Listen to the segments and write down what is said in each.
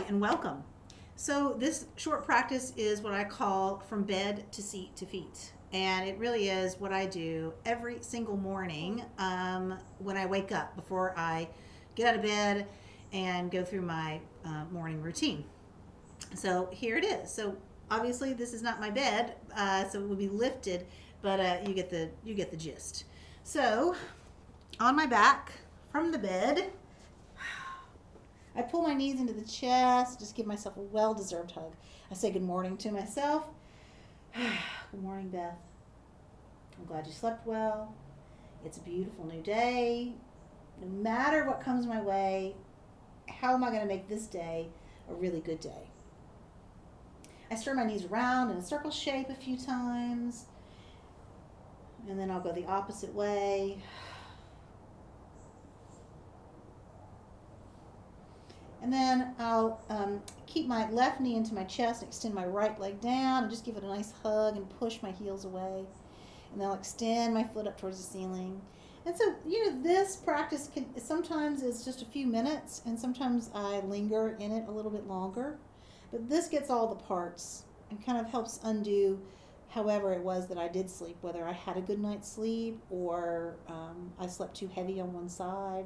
and welcome. So, this short practice is what I call from bed to seat to feet. And it really is what I do every single morning when I wake up before I get out of bed and go through my morning routine. So, here it is. So, obviously, this is not my bed, so it will be lifted, but you get the gist. So, on my back from the bed, I pull my knees into the chest, just give myself a well-deserved hug. I say good morning to myself. Good morning, Beth. I'm glad you slept well. It's a beautiful new day. No matter what comes my way, how am I going to make this day a really good day? I stir my knees around in a circle shape a few times, and then I'll go the opposite way. And then I'll keep my left knee into my chest and extend my right leg down and just give it a nice hug and push my heels away. And then I'll extend my foot up towards the ceiling. And so, this practice sometimes is just a few minutes, and sometimes I linger in it a little bit longer. But this gets all the parts and kind of helps undo however it was that I did sleep, whether I had a good night's sleep or I slept too heavy on one side,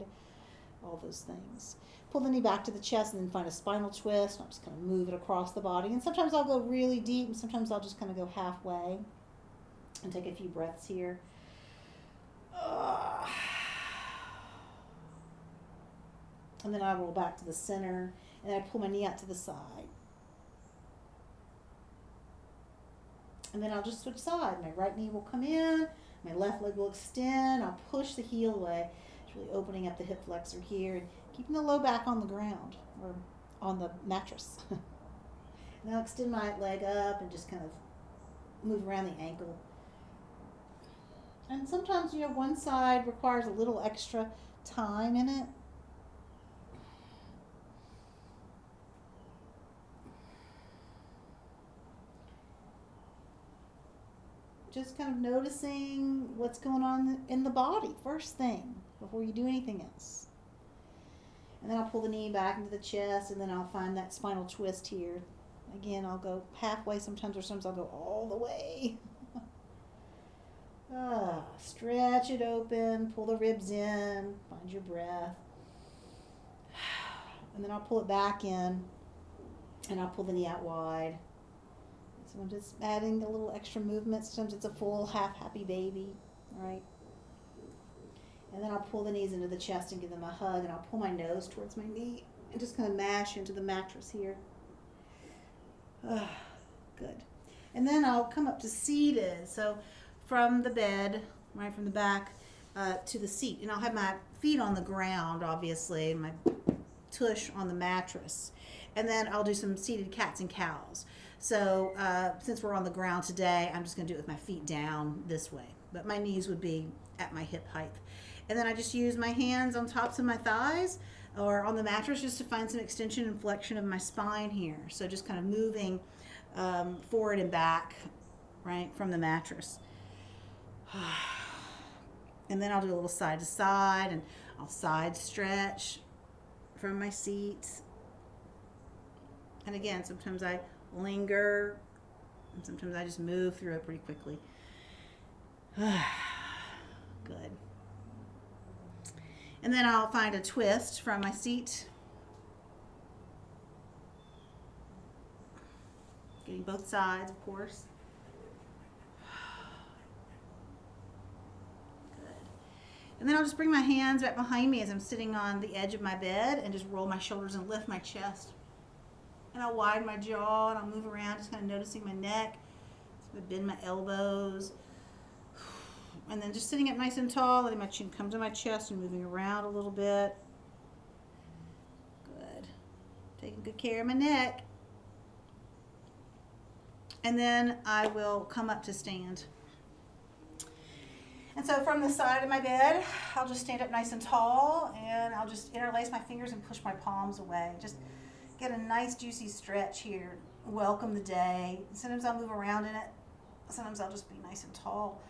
all those things. Pull the knee back to the chest and then find a spinal twist. I'll just kind of move it across the body. And sometimes I'll go really deep, and sometimes I'll just kind of go halfway and take a few breaths here. And then I roll back to the center, and then I pull my knee out to the side. And then I'll just switch sides. My right knee will come in, my left leg will extend. I'll push the heel away. It's really opening up the hip flexor here and keeping the low back on the ground or on the mattress. And I'll extend my leg up and just kind of move around the ankle. And sometimes, one side requires a little extra time in it. Just kind of noticing what's going on in the body first thing before you do anything else. And then I'll pull the knee back into the chest, and then I'll find that spinal twist here. Again, I'll go halfway sometimes, or sometimes I'll go all the way. Stretch it open, pull the ribs in, find your breath. And then I'll pull it back in, and I'll pull the knee out wide. So I'm just adding a little extra movement. Sometimes it's a full half happy baby, all right? And then I'll pull the knees into the chest and give them a hug, and I'll pull my nose towards my knee and just kind of mash into the mattress here. Good. And then I'll come up to seated. So from the bed, right from the back to the seat. And I'll have my feet on the ground, obviously, and my tush on the mattress. And then I'll do some seated cats and cows. So since we're on the ground today, I'm just going to do it with my feet down this way. But my knees would be at my hip height. And then I just use my hands on tops of my thighs or on the mattress just to find some extension and flexion of my spine here. So just kind of moving forward and back, right, from the mattress. And then I'll do a little side to side, and I'll side stretch from my seat. And again, sometimes I linger, and sometimes I just move through it pretty quickly. Good. And then I'll find a twist from my seat. Getting both sides, of course. Good. And then I'll just bring my hands right behind me as I'm sitting on the edge of my bed and just roll my shoulders and lift my chest. And I'll widen my jaw and I'll move around, just kind of noticing my neck. So I bend my elbows. And then just sitting up nice and tall, letting my chin come to my chest and moving around a little bit. Good. Taking good care of my neck. And then I will come up to stand. And so from the side of my bed, I'll just stand up nice and tall, and I'll just interlace my fingers and push my palms away. Just get a nice juicy stretch here. Welcome the day. Sometimes I'll move around in it. Sometimes I'll just be nice and tall.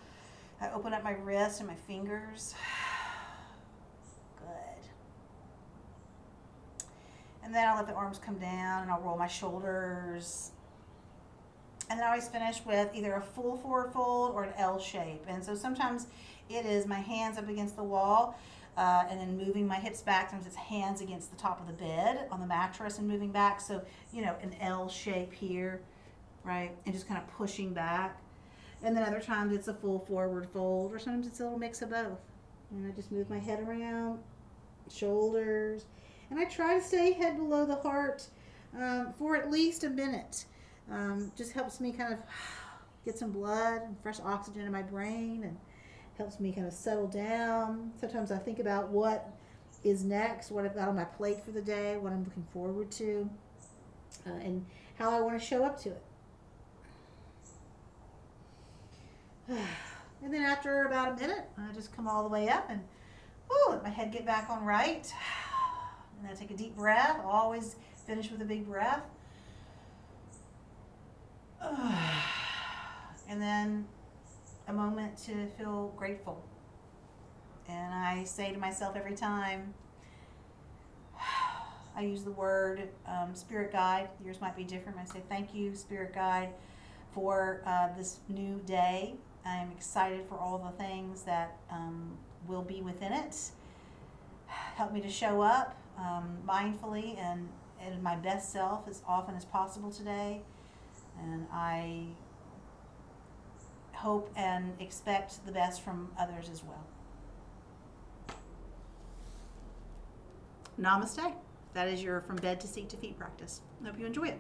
I open up my wrist and my fingers. Good. And then I'll let the arms come down and I'll roll my shoulders. And then I always finish with either a full forward fold or an L shape. And so sometimes it is my hands up against the wall and then moving my hips back. Sometimes it's hands against the top of the bed on the mattress and moving back. So, an L shape here, right? And just kind of pushing back. And then other times it's a full forward fold, or sometimes it's a little mix of both. And I just move my head around, shoulders. And I try to stay head below the heart for at least a minute. Just helps me kind of get some blood and fresh oxygen in my brain, and helps me kind of settle down. Sometimes I think about what is next, what I've got on my plate for the day, what I'm looking forward to, and how I want to show up to it. And then after about a minute, I just come all the way up and let my head get back on right. And I take a deep breath. I'll always finish with a big breath. And then a moment to feel grateful. And I say to myself every time, I use the word spirit guide. Yours might be different. I say, thank you, spirit guide, for this new day. I am excited for all the things that will be within it. Help me to show up mindfully and my best self as often as possible today. And I hope and expect the best from others as well. Namaste. That is your from bed to seat to feet practice. I hope you enjoy it.